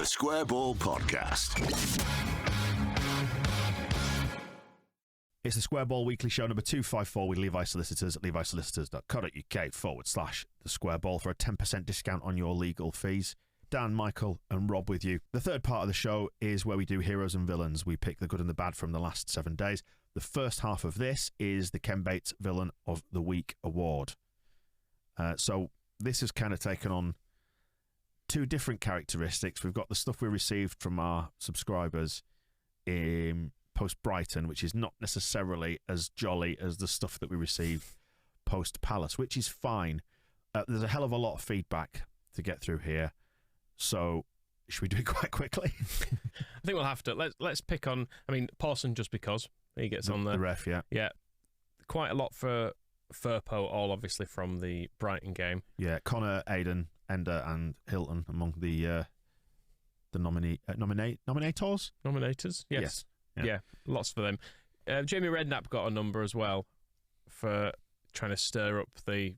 The Square Ball Podcast. It's the Square Ball Weekly Show number 254 with Levi Solicitors at levisolicitors.co.uk/the Square Ball for a 10% discount on your legal fees. Dan, Michael and Rob with you. The third part of the show is where we do heroes and villains. We pick the good and the bad from the last 7 days. The first half of this is the Ken Bates Villain of the Week award. So this has kind of taken on two different characteristics. We've got the stuff we received from our subscribers in post-Brighton, which is not necessarily as jolly as the stuff that we received post-Palace, which is fine. There's a hell of a lot of feedback to get through here. So, should we do it quite quickly? I think we'll have to. Let's pick on, Pawson, just because he gets on there. The ref, yeah. Yeah. Quite a lot for Firpo, all obviously from the Brighton game. Yeah, Connor, Aiden, Ender and Hilton among the nominators? Nominators, yes. Yeah, lots for them. Jamie Redknapp got a number as well for trying to stir up the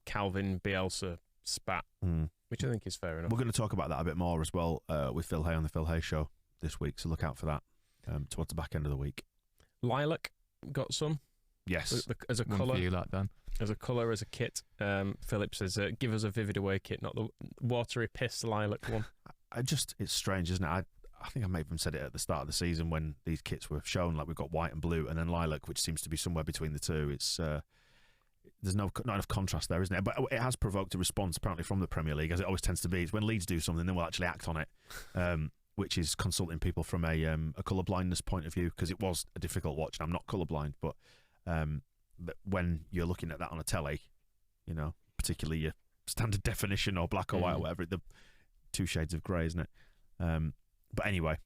Calvin Bielsa spat, which I think is fair enough. We're going to talk about that a bit more as well with Phil Hay on the Phil Hay Show this week, so look out for that towards the back end of the week. Lilac got some. Yes. As a One colour. for you, that, Dan. As a colour, as a kit. Philip says, give us a Vivid Away kit, not the watery piss lilac one. It's strange, isn't it? I think I may have even said it at the start of the season when these kits were shown, like we've got white and blue and then lilac, which seems to be somewhere between the two. It's there's not enough contrast there, isn't it? But it has provoked a response apparently from the Premier League, as it always tends to be. It's when Leeds do something, then we'll actually act on it, which is consulting people from a colour blindness point of view, because it was a difficult watch, and I'm not colour blind, but when you're looking at that on a telly, particularly your standard definition or black or white or whatever, the two shades of grey, isn't it? But anyway,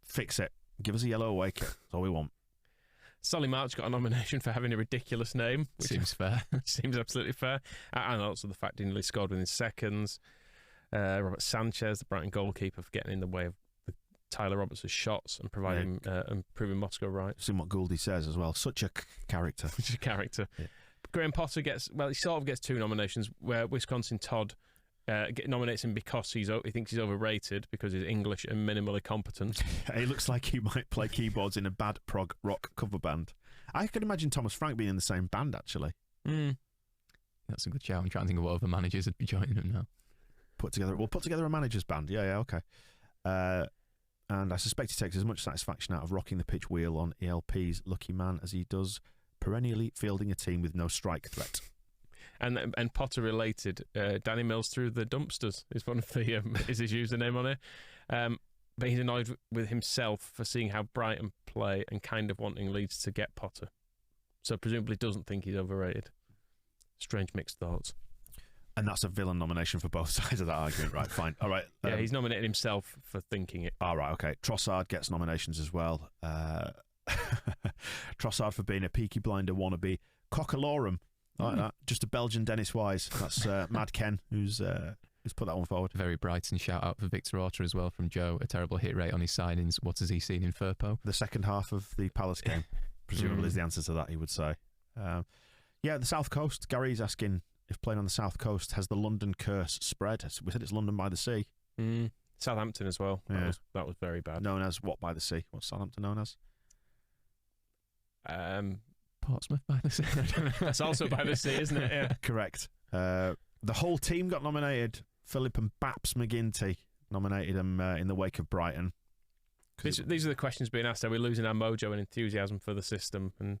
fix it. Give us a yellow away kit. That's all we want. Solly March got a nomination for having a ridiculous name. Which seems fair. Seems absolutely fair. And also the fact he nearly scored within seconds. Robert Sanchez, the Brighton goalkeeper, for getting in the way of Tyler Roberts' shots and proving Moscow right. Seen what Gouldy says as well. Such a character. Such a character. Yeah. Graham Potter he sort of gets two nominations, where Wisconsin Todd nominates him because he thinks he's overrated because he's English and minimally competent. He looks like he might play keyboards in a bad prog rock cover band. I could imagine Thomas Frank being in the same band, actually. That's a good shout. I'm trying to think of what other managers would be joining him now. We'll put together a manager's band. Yeah, okay. And I suspect he takes as much satisfaction out of rocking the pitch wheel on ELP's Lucky Man as he does perennially fielding a team with no strike threat. And Potter related, Danny Mills through the dumpsters is one of the is his username on it. But he's annoyed with himself for seeing how Brighton play and kind of wanting Leeds to get Potter. So presumably doesn't think he's overrated. Strange mixed thoughts. And that's a villain nomination for both sides of that argument, right? Fine. All right. Yeah, he's nominated himself for thinking it. All right, okay. Trossard gets nominations as well. Trossard for being a Peaky Blinder wannabe. Cockalorum. I like that. Just a Belgian Dennis Wise. That's Mad Ken who's put that one forward. Very Brighton shout out for Victor Orta as well from Joe. A terrible hit rate on his signings. What has he seen in Firpo? The second half of the Palace game, presumably, is the answer to that, he would say. The South Coast. Gary's asking if playing on the South Coast has the London curse spread. We said it's London by the sea. Southampton as well. Yeah. That was very bad. Known as what by the sea? What's Southampton known as? Portsmouth by the sea. That's also by the sea, isn't it? Yeah. Correct. The whole team got nominated. Philip and Baps McGinty nominated him in the wake of Brighton. These are the questions being asked. Are we losing our mojo and enthusiasm for the system? And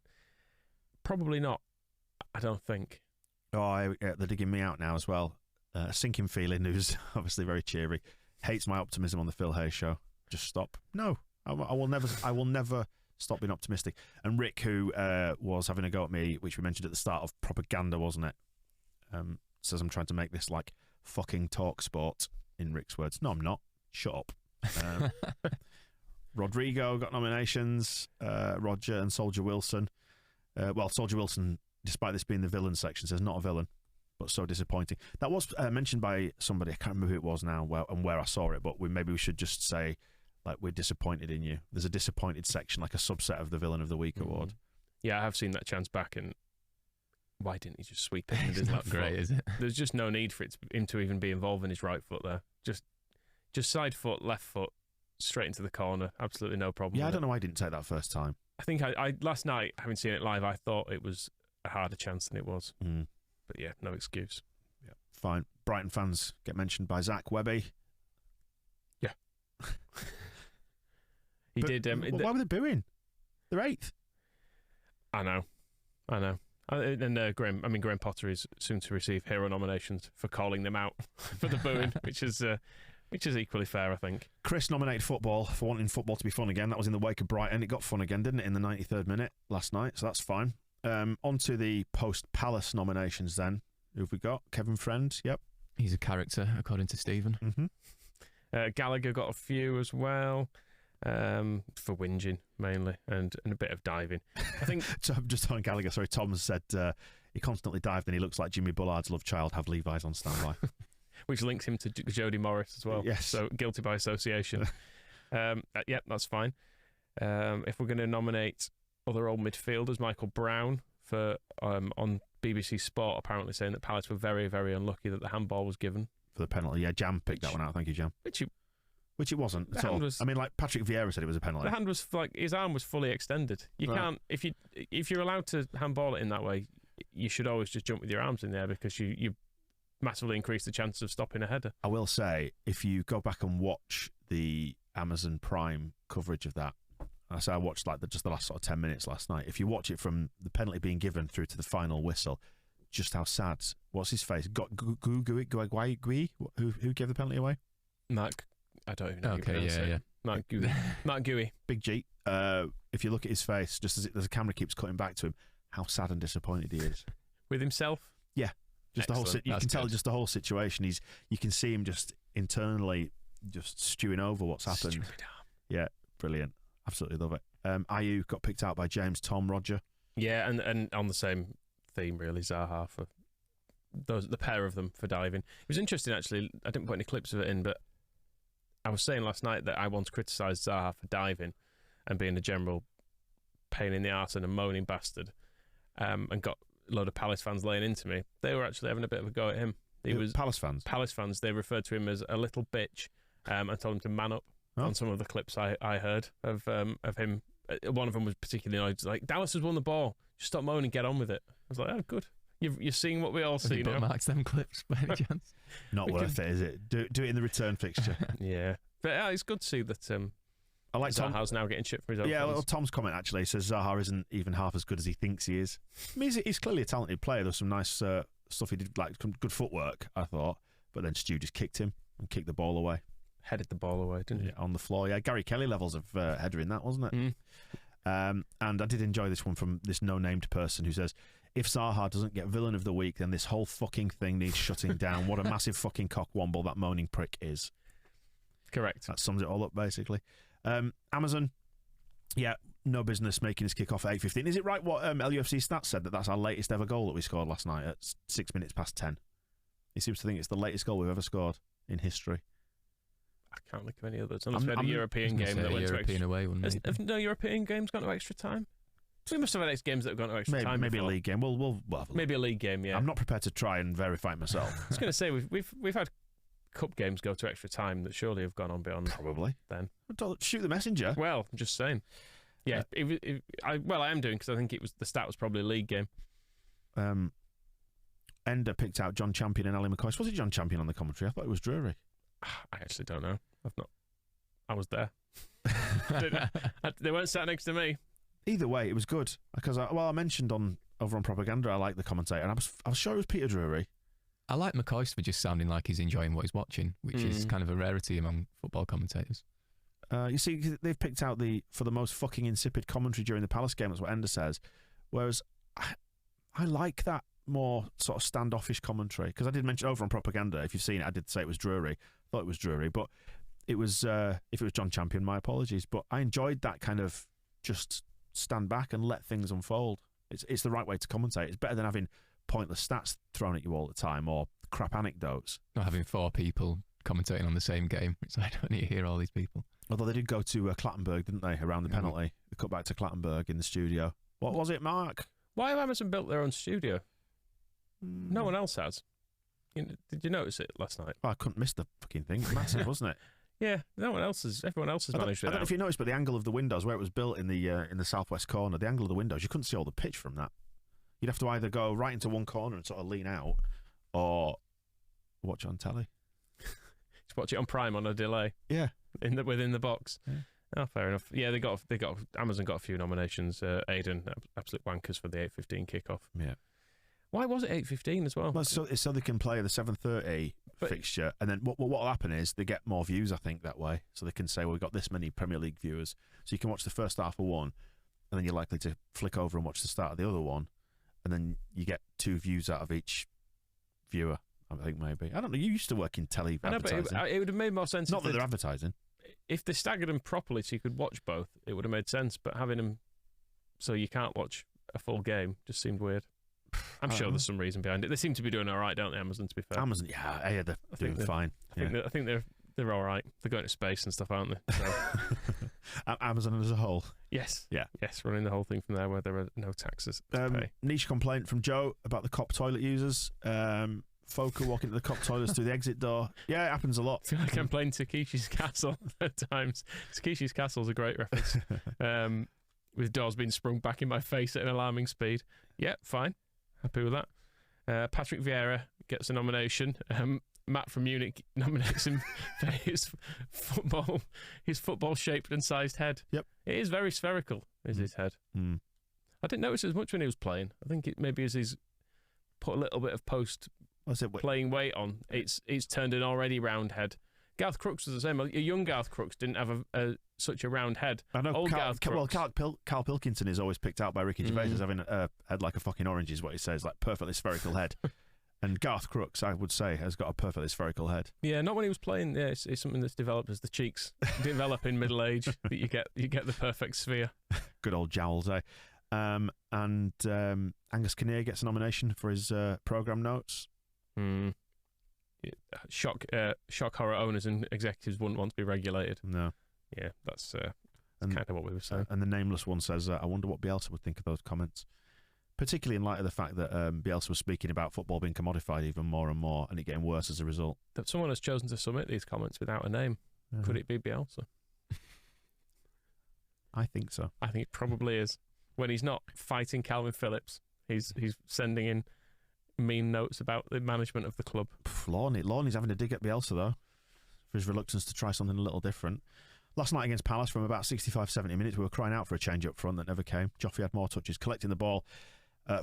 probably not, I don't think. They're digging me out now as well. Sinking Feeling, who's obviously very cheery, hates my optimism on the Phil Hay Show. Just stop. No, I will never stop being optimistic. And Rick, who was having a go at me, which we mentioned at the start of propaganda, wasn't it? Says I'm trying to make this like fucking talk sport, in Rick's words. No, I'm not. Shut up. Rodrigo got nominations. Roger and Soldier Wilson. Soldier Wilson, despite this being the villain section, says not a villain, but so disappointing. That was mentioned by somebody. I can't remember who it was now and where I saw it, but maybe we should just say, like, we're disappointed in you. There's a disappointed section, like a subset of the Villain of the Week award. Yeah, I have seen that chance back, and why didn't he just sweep it? It's not great, is it? There's just no need for him to even be involved in his right foot there. Just Just side foot, left foot, straight into the corner. Absolutely no problem. Yeah, I with don't know why I didn't take that first time. I think I last night, having seen it live, I thought it was a harder chance than it was. Mm. But yeah, no excuse. Yeah, fine. Brighton fans get mentioned by Zach Webby. Yeah. He But did. why were they booing? They're 8th. I know. And Graham Potter is soon to receive hero nominations for calling them out for the booing, which is equally fair, I think. Chris nominated football for wanting football to be fun again. That was in the wake of Brighton. It got fun again, didn't it, in the 93rd minute last night? So that's fine. On to the post-Palace nominations then. Who've we got? Kevin Friend, yep. He's a character, according to Stephen. Mm-hmm. Gallagher got a few as well, for whinging mainly, and a bit of diving. I think. So just on Gallagher, sorry, Tom said he constantly dived and he looks like Jimmy Bullard's love child, have Levi's on standby. Which links him to Jody Morris as well. Yes. So guilty by association. Yep, that's fine. If we're going to nominate other old midfielders, Michael Brown for on BBC Sport apparently saying that Palace were very, very unlucky that the handball was given. For the penalty, yeah, Jam picked that one out. Thank you, Jam. Which it wasn't at all. I mean, like Patrick Vieira said, it was a penalty. The hand was his arm was fully extended. You can't if you're allowed to handball it in that way, you should always just jump with your arms in there because you massively increase the chances of stopping a header. I will say, if you go back and watch the Amazon Prime coverage of that, I watched just the last sort of 10 minutes last night. If you watch it from the penalty being given through to the final whistle, just how sad. What's his face? Who gave the penalty away? Mark, I don't even know. Okay, yeah. Mark Gooey. Mark Gooey. Big G. If you look at his face, just as the camera keeps cutting back to him, how sad and disappointed he is. With himself? Yeah. Just the whole. You can tell just the whole situation. You can see him just internally just stewing over what's happened. Stupid arm. Yeah, brilliant. Absolutely love it. Ayew got picked out by James, Tom, Roger. Yeah, and on the same theme really, Zaha for the pair of them for diving. It was interesting actually. I didn't put any clips of it in, but I was saying last night that I once criticised Zaha for diving and being a general pain in the arse and a moaning bastard, and got a load of Palace fans laying into me. They were actually having a bit of a go at him. He was Palace fans. Palace fans. They referred to him as a little bitch, and told him to man up. Oh. On some of the clips I heard of him. One of them was particularly annoyed. Like, Dallas has won the ball. Just stop moaning, get on with it. I was like, oh, good. You're seeing what we all see now. Bookmarks them clips by any chance? Not worth it, is it? Do it in the return fixture. Yeah, but it's good to see that. I like Zaha's now getting shit for his own. Yeah, fans. well, Tom's comment actually says Zaha isn't even half as good as he thinks he is. I mean, he's clearly a talented player. There's some nice stuff he did, like some good footwork, I thought. But then Stu just kicked him and kicked the ball away. Headed the ball away, didn't he? On the floor. Yeah, Gary Kelly levels of header in that, wasn't it? Mm. And I did enjoy this one from this no-named person who says, if Zaha doesn't get villain of the week, then this whole fucking thing needs shutting down. What a massive fucking cockwomble that moaning prick is. Correct. That sums it all up, basically. Amazon, yeah, no business making his kick off at 8:15. Is it right what LUFC Stats said, that that's our latest ever goal that we scored last night at 6 minutes past 10? He seems to think it's the latest goal we've ever scored in history. I can't think of any others. Unless we had a European game that went to extra away one. Have no European games gone to extra time? We must have had games that have gone to extra time. Maybe a before. league game. We'll have a look. Maybe a league game. Yeah. I'm not prepared to try and verify it myself. I was going to say we've had cup games go to extra time that surely have gone on beyond. Probably. Then shoot the messenger. Well, I'm just saying. Yeah. I am doing because I think the stat was probably a league game. Ender picked out John Champion and Ali McCoy. Was it John Champion on the commentary? I thought it was Drury. I actually don't know. I was there. They weren't sat next to me. Either way, it was good because I mentioned over on Propaganda I like the commentator, and I was sure it was Peter Drury. I like McCoy for just sounding like he's enjoying what he's watching, which is kind of a rarity among football commentators. You see, they've picked out for the most fucking insipid commentary during the Palace game. That's what Ender says. Whereas I like that more sort of standoffish commentary, because I did mention over on Propaganda, if you've seen it, I did say it was Drury. Thought it was Drury, but it was if it was John Champion, my apologies. But I enjoyed that kind of just stand back and let things unfold. It's the right way to commentate. It's better than having pointless stats thrown at you all the time or crap anecdotes. Not having 4 people commentating on the same game. It's like, I don't need to hear all these people. Although they did go to Clattenburg, didn't they, around the penalty? They cut back to Clattenburg in the studio. What was it, Mark? Why have Amazon built their own studio? No one else has. Did you notice it last night? Oh, I couldn't miss the fucking thing. Massive, wasn't it? Yeah, everyone else has managed I it don't know out. if you noticed, but the angle of the windows where it was built in the southwest corner, the angle of the windows, you couldn't see all the pitch from that. You'd have to either go right into one corner and sort of lean out, or watch it on telly. Just watch it on Prime on a delay. Yeah. Within the box. Yeah. Oh, fair enough. Yeah, Amazon got a few nominations. Aiden, absolute wankers for the 8:15 kickoff. Yeah. Why was it 8:15 as well? Well, so they can play the 7:30 fixture, and then what will happen is they get more views, I think, that way. So they can say, well, we've got this many Premier League viewers, so you can watch the first half of one, and then you're likely to flick over and watch the start of the other one, and then you get 2 views out of each viewer. I think maybe. I don't know. You used to work in telly advertising. But it would have made more sense. Not that they're advertising. If they staggered them properly so you could watch both, it would have made sense. But having them so you can't watch a full game just seemed weird. I'm sure there's some reason behind it. They seem to be doing all right, don't they, Amazon, to be fair? Amazon, yeah, they're doing fine. I think they're all right. They're going to space and stuff, aren't they? So. Amazon as a whole. Yes. Yeah. Yes, running the whole thing from there where there are no taxes to pay. Niche complaint from Joe about the cop toilet users. Foca walking to the cop toilets through the exit door. Yeah, it happens a lot. I feel like I'm playing Takeshi's Castle at times. Takeshi's Castle's a great reference. With doors being sprung back in my face at an alarming speed. Yeah, fine. Happy with that. Patrick Vieira gets a nomination. Matt from Munich nominates him for his football shaped and sized head. Yep. It is very spherical, is his head. Mm. I didn't notice as much when he was playing. I think it maybe as he's put a little bit of playing weight on, it's turned an already round head. Garth Crooks was the same. A young Garth Crooks didn't have such a round head. I know. Old Garth Crooks. Carl Pilkington is always picked out by Ricky Gervais as having a head like a fucking orange, is what he says, like perfectly spherical head. And Garth Crooks, I would say, has got a perfectly spherical head. Yeah, not when he was playing. Yeah, it's something that's developed as the cheeks develop in middle age. That you get the perfect sphere. Good old jowls, eh? And Angus Kinnear gets a nomination for his programme notes. Shock horror owners and executives wouldn't want to be regulated. No. Yeah, that's kind of what we were saying. And the nameless one says, I wonder what Bielsa would think of those comments. Particularly in light of the fact that Bielsa was speaking about football being commodified even more and more and it getting worse as a result. That someone has chosen to submit these comments without a name. Could it be Bielsa? I think so. I think it probably is. When he's not fighting Calvin Phillips, he's sending in mean notes about the management of the club. Lorney's having to dig at Bielsa, though, for his reluctance to try something a little different. Last night against Palace, from about 65-70 minutes, we were crying out for a change up front that never came. Joffrey had more touches, collecting the ball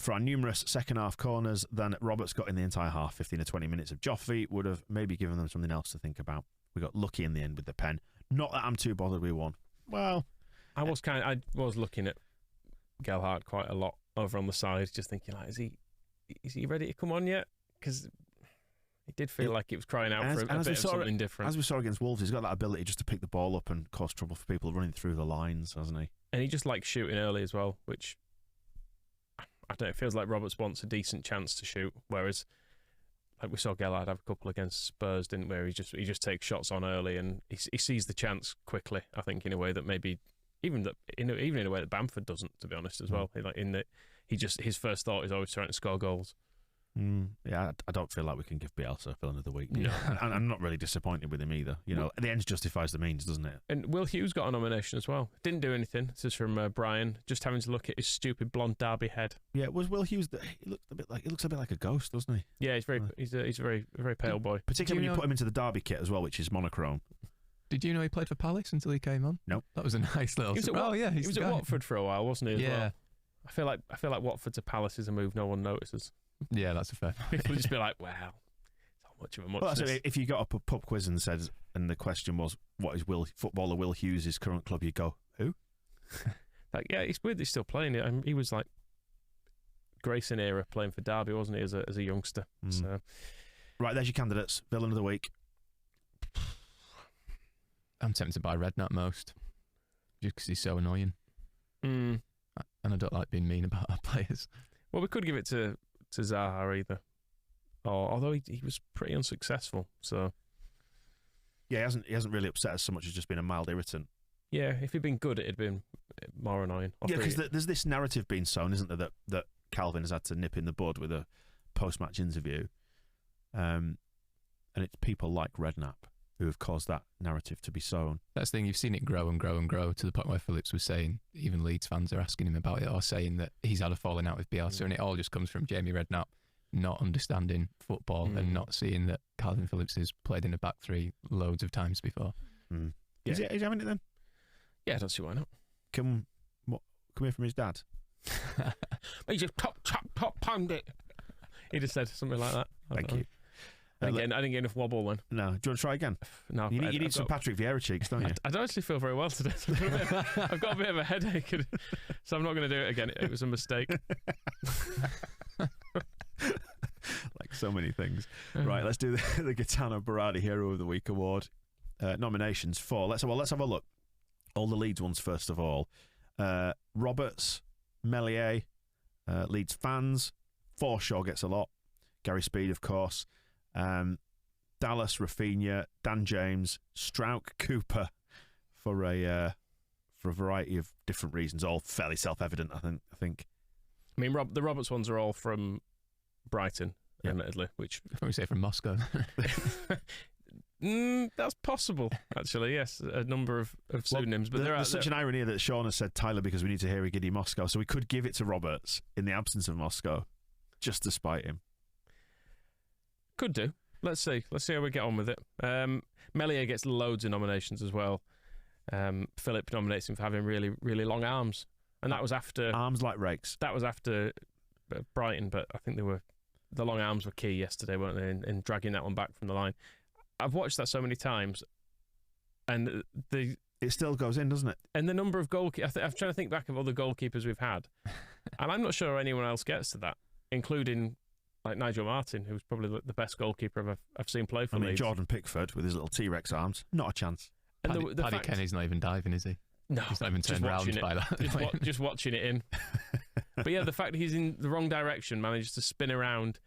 for our numerous second-half corners than Roberts got in the entire half. 15 to 20 minutes of Joffrey would have maybe given them something else to think about. We got lucky in the end with the pen. Not that I'm too bothered we won. Well, I was looking at Gelhardt quite a lot over on the side, just thinking, like, is he ready to come on yet? Because it did feel like it was crying out for a bit of something different. As we saw against Wolves, he's got that ability just to pick the ball up and cause trouble for people running through the lines, hasn't he? And he just likes shooting early as well, which, I don't know, it feels like Roberts wants a decent chance to shoot, whereas, like we saw Gelhardt have a couple against Spurs, didn't we? Where he just takes shots on early and he sees the chance quickly, I think, in a way that maybe... Even in a way that Bamford doesn't, to be honest, as well. Like in that, his first thought is always trying to score goals. Yeah, I don't feel like we can give Bielsa villain of the week. No. And I'm not really disappointed with him either. You know, the end justifies the means, doesn't it? And Will Hughes got a nomination as well. Didn't do anything. This is from Brian. Just having to look at his stupid blonde Derby head. Yeah, was Will Hughes? He looks a bit like a ghost, doesn't he? Yeah, he's a very pale boy. Particularly when you put him into the Derby kit as well, which is monochrome. Did you know he played for Palace until he came on? No. That was a nice little... He was at Watford for a while, wasn't he, as well? I feel like Watford to Palace is a move no one notices. Yeah, that's a fair. People just be like, wow, it's not much of a muchness. Well, so if you got up a pub quiz and the question was, what is footballer Will Hughes' current club, you'd go, who? Like, yeah, it's weird he's still playing it. He was like Grayson era playing for Derby, wasn't he, as a youngster? So. Right, there's your candidates. Villain of the week. I'm tempted by Redknapp most, just because he's so annoying. And I don't like being mean about our players. Well, we could give it to Zaha either. Although he was pretty unsuccessful, so... Yeah, he hasn't really upset us so much as just been a mild irritant. Yeah, if he'd been good, it'd been more annoying. Yeah, because there's this narrative being sown, isn't there, that Calvin has had to nip in the bud with a post-match interview. And it's people like Redknapp who have caused that narrative to be sown. That's the thing, you've seen it grow and grow and grow to the point where Phillips was saying, even Leeds fans are asking him about it or saying that he's had a falling out with Bielsa, and it all just comes from Jamie Redknapp not understanding football and not seeing that Calvin Phillips has played in a back three loads of times before. Mm. Yeah. Is he having it then? Yeah, I don't see why not. Come hear from his dad. He just top, pound it. He just said something like that. Thank you. I didn't get enough wobble then. No. Do you want to try again? No, You need some Patrick Vieira cheeks, don't you? I don't actually feel very well today. So I've got a bit of a headache, so I'm not going to do it again. It was a mistake. Like so many things. Right, let's do the Gaetano Berardi Hero of the Week award. Nominations for. Let's have a look. All the Leeds ones first of all. Roberts, Meslier, Leeds fans. Forshaw gets a lot. Gary Speed, of course. Dallas, Rafinha, Dan James, Strauch, Cooper, for a variety of different reasons, all fairly self-evident. I think. I mean, the Roberts ones are all from Brighton, admittedly, which I thought we say from Moscow. that's possible, actually. Yes, a number of pseudonyms, but there's such an irony that Sean has said Tyler because we need to hear Giddy Moscow, so we could give it to Roberts in the absence of Moscow, just to spite him. Could do. Let's see how we get on with it. Meslier gets loads of nominations as well. Philip nominates him for having really, really long arms, and that was after arms like rakes. That was after Brighton, but I think the long arms were key yesterday, weren't they, in dragging that one back from the line. I've watched that so many times, and it still goes in, doesn't it? And the number of goalkeepers, I'm trying to think back of all the goalkeepers we've had, and I'm not sure anyone else gets to that, including like Nigel Martin, who's probably the best goalkeeper I've seen play for Leeds. Jordan Pickford with his little T-Rex arms, not a chance. And Paddy Kenny's not even diving, is he? No, he's not even turned around by that. Just watching it in. But yeah, the fact that he's in the wrong direction, manages to spin around,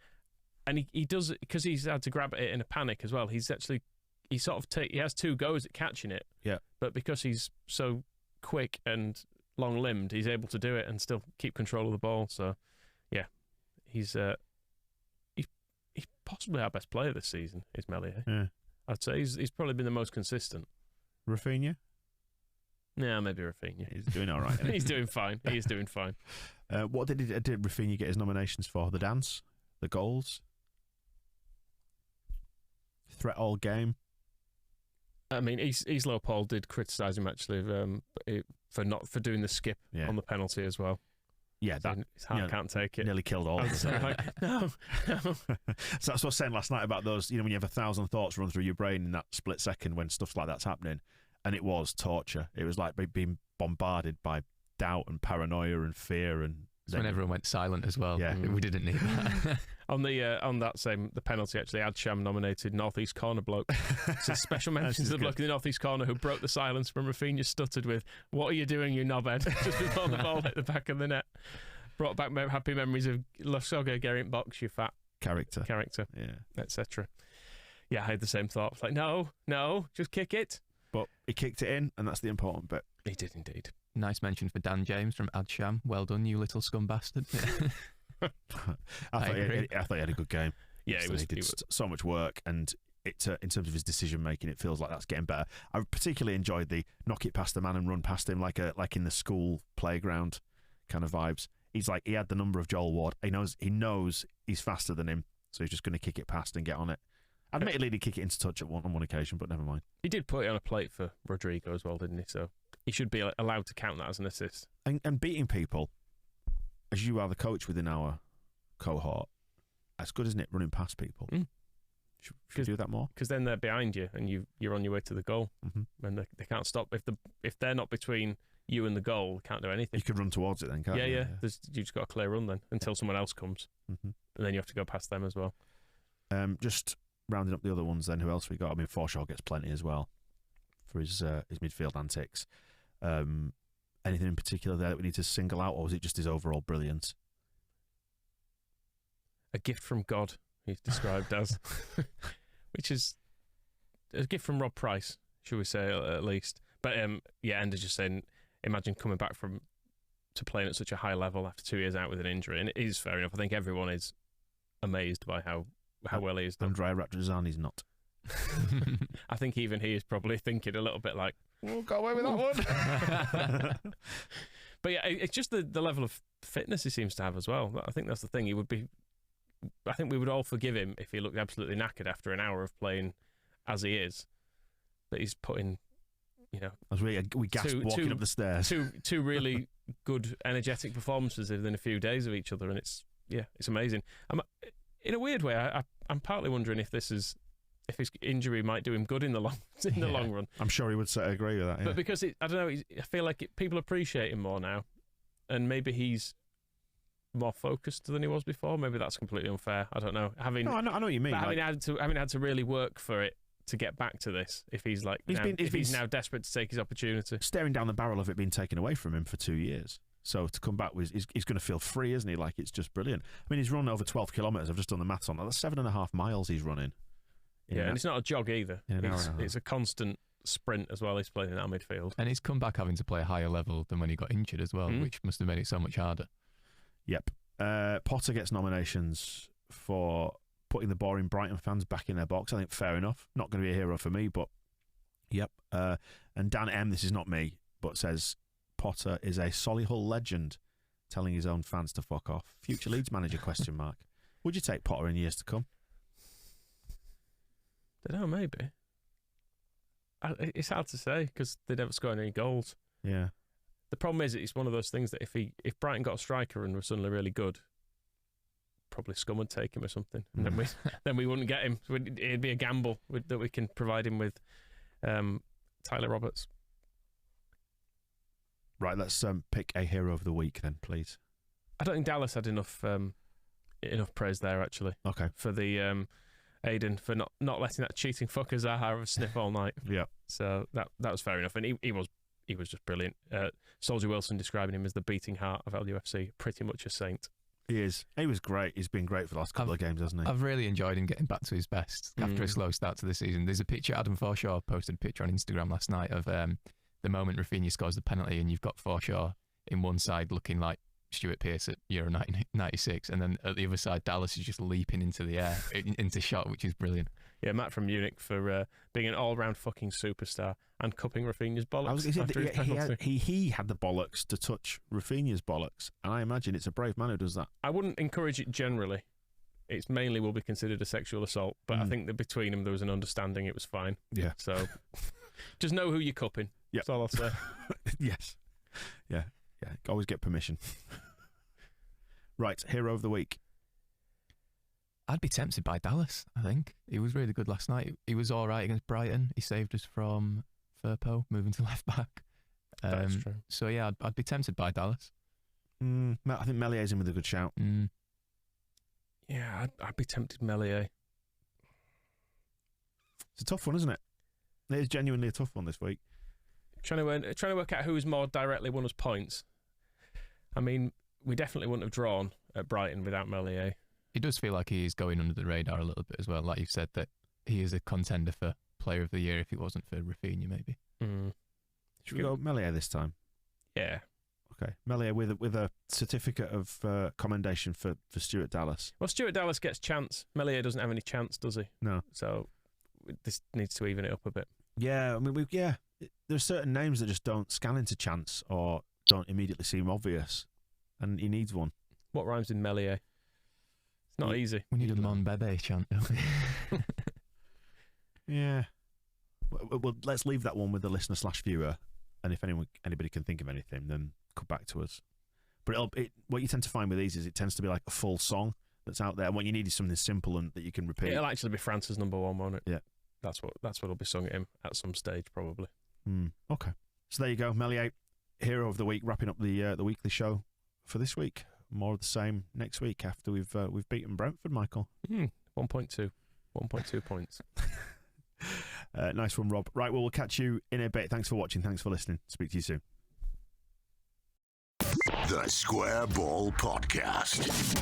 and he does it because he's had to grab it in a panic as well. He has two goes at catching it. Yeah. But because he's so quick and long-limbed, he's able to do it and still keep control of the ball. So, yeah, he's possibly our best player this season. Is Meslier? Yeah. I'd say he's probably been the most consistent. Rafinha? Yeah, maybe Rafinha. He's doing all right. He's doing fine. He's doing fine. What did Rafinha get his nominations for? The dance? The goals? Threat all game? I mean, Islo Paul did criticise him actually for doing the skip on the penalty as well. Yeah, that his heart can't take it. Nearly killed all of them. Like, no. So that's what I was saying last night about those. When you have 1,000 thoughts run through your brain in that split second when stuff like that's happening, and it was torture. It was like being bombarded by doubt and paranoia and fear, and when everyone went silent as well. Yeah, we didn't need that. On the penalty, actually, Adsham nominated Northeast Corner bloke. So special mentions to the bloke in the Northeast Corner who broke the silence when Rafinha stuttered with, "What are you doing, you knobhead?" just before the ball hit the back of the net. Brought back happy memories of Lasogga, Geraint Box, you fat character, yeah, etc. Yeah, I had the same thought. It's like, no, just kick it. But he kicked it in, and that's the important bit. He did indeed. Nice mention for Dan James from Adsham. Well done, you little scum bastard. I thought he had a good game. Yeah, he did so much work, and in terms of his decision making, it feels like that's getting better. I particularly enjoyed the knock it past the man and run past him like in the school playground kind of vibes. He had the number of Joel Ward. He knows he's faster than him, so he's just going to kick it past and get on it. Admittedly, he'd kick it into touch on one occasion, but never mind. He did put it on a plate for Rodrigo as well, didn't he? So he should be allowed to count that as an assist. And beating people, as you are the coach within our cohort, that's good, isn't it? Running past people. Should we do that more? Because then they're behind you and you're on your way to the goal. Mm-hmm. And they can't stop. If they're not between you and the goal, they can't do anything. You could run towards it then, can't you? Yeah. You just got a clear run then until someone else comes. Mm-hmm. And then you have to go past them as well. Just rounding up the other ones then, who else we got? I mean, Forshaw gets plenty as well for his midfield antics. Anything in particular there that we need to single out, or was it just his overall brilliance? A gift from God, he's described as. Which is a gift from Rob Price, should we say, at least. But Ender just saying, imagine coming back to playing at such a high level after 2 years out with an injury. And it is fair enough. I think everyone is amazed by how well he is done. Andrea Radrizzani's not. I think even he is probably thinking a little bit like, we'll go away with that one. But yeah, it's just the level of fitness he seems to have as well. I think that's the thing. I think we would all forgive him if he looked absolutely knackered after an hour of playing as he is. But he's putting, As we gasped walking up the stairs. two really good, energetic performances within a few days of each other, and it's amazing. In a weird way, I'm partly wondering if his injury might do him good in the long run. I'm sure he would agree with that. Yeah. But because I don't know, I feel like people appreciate him more now, and maybe he's more focused than he was before. Maybe that's completely unfair. I don't know. I know what you mean. Having had to really work for it to get back to this, if he's like he's now desperate to take his opportunity, staring down the barrel of it being taken away from him for 2 years. So to come back he's going to feel free, isn't he? Like, it's just brilliant. I mean, he's run over 12 kilometres. I've just done the maths on that. That's 7.5 miles he's running. Yeah, and it's not a jog either. It's a constant sprint as well. He's playing in that midfield, and he's come back having to play a higher level than when he got injured as well, which must have made it so much harder. Yep. Potter gets nominations for putting the boring Brighton fans back in their box. I think fair enough. Not going to be a hero for me, but yep. And Dan M, this is not me, but says Potter is a Solihull legend, telling his own fans to fuck off. Future Leeds manager, ? Would you take Potter in years to come? I don't know, maybe. It's hard to say because they never scored any goals. Yeah. The problem is, it's one of those things that if Brighton got a striker and was suddenly really good, probably Scum would take him or something, and then we wouldn't get him. It'd be a gamble that we can provide him with Tyler Roberts. Right, let's pick a hero of the week then, please. I don't think Dallas had enough praise there, actually. Okay. For the Aiden for not letting that cheating fucker Zaha have a sniff all night. Yeah. So that was fair enough, and he was just brilliant. Soldier Wilson describing him as the beating heart of LUFC, pretty much a saint. He is. He was great. He's been great for the last couple of games, hasn't he? I've really enjoyed him getting back to his best after a slow start to the season. There's a picture, Adam Forshaw posted a picture on Instagram last night of the moment Rafinha scores the penalty, and you've got Forshaw in one side looking like Stuart Pearce at Euro 96, and then at the other side, Dallas is just leaping into the air, into shot, which is brilliant. Yeah, Matt from Munich for being an all-round fucking superstar and cupping Rafinha's bollocks. He had the bollocks to touch Rafinha's bollocks, and I imagine it's a brave man who does that. I wouldn't encourage it generally. It's mainly will be considered a sexual assault, but I think that between them there was an understanding. It was fine. Yeah. So just know who you're cupping. Yep. That's all I'll say. Yes. Yeah. Always get permission. Right, hero of the week. I'd be tempted by Dallas, I think. He was really good last night. He was all right against Brighton. He saved us from Firpo moving to left back. That's true. So, yeah, I'd be tempted by Dallas. I think Mellier's in with a good shout. Yeah, I'd be tempted Meslier. It's a tough one, isn't it? It is genuinely a tough one this week. Trying to work out who's more directly won us points. I mean, we definitely wouldn't have drawn at Brighton without Meslier. He does feel like he is going under the radar a little bit as well. Like you've said, that he is a contender for Player of the Year if it wasn't for Rafinha, maybe. Should we go Meslier this time? Yeah. Okay. Meslier with a certificate of commendation for Stuart Dallas. Well, Stuart Dallas gets chance. Meslier doesn't have any chance, does he? No. So this needs to even it up a bit. Yeah, I mean, there are certain names that just don't scan into chance or don't immediately seem obvious, and he needs one. What rhymes in Meslier? It's not easy. We need a Mon Bebe chant, don't we? Yeah. Well, let's leave that one with the listener/viewer, and if anybody can think of anything, then come back to us. But what you tend to find with these is it tends to be like a full song that's out there, and what you need is something simple and that you can repeat. It'll actually be France's number one, won't it? Yeah. That's what'll be sung at him at some stage, probably. Okay. So there you go, Meslier, hero of the week, wrapping up the weekly show for this week. More of the same next week after we've beaten Brentford, Michael. 1.2 points. Nice one, Rob. Right, well, we'll catch you in a bit. Thanks for watching. Thanks for listening. Speak to you soon. The Square Ball Podcast.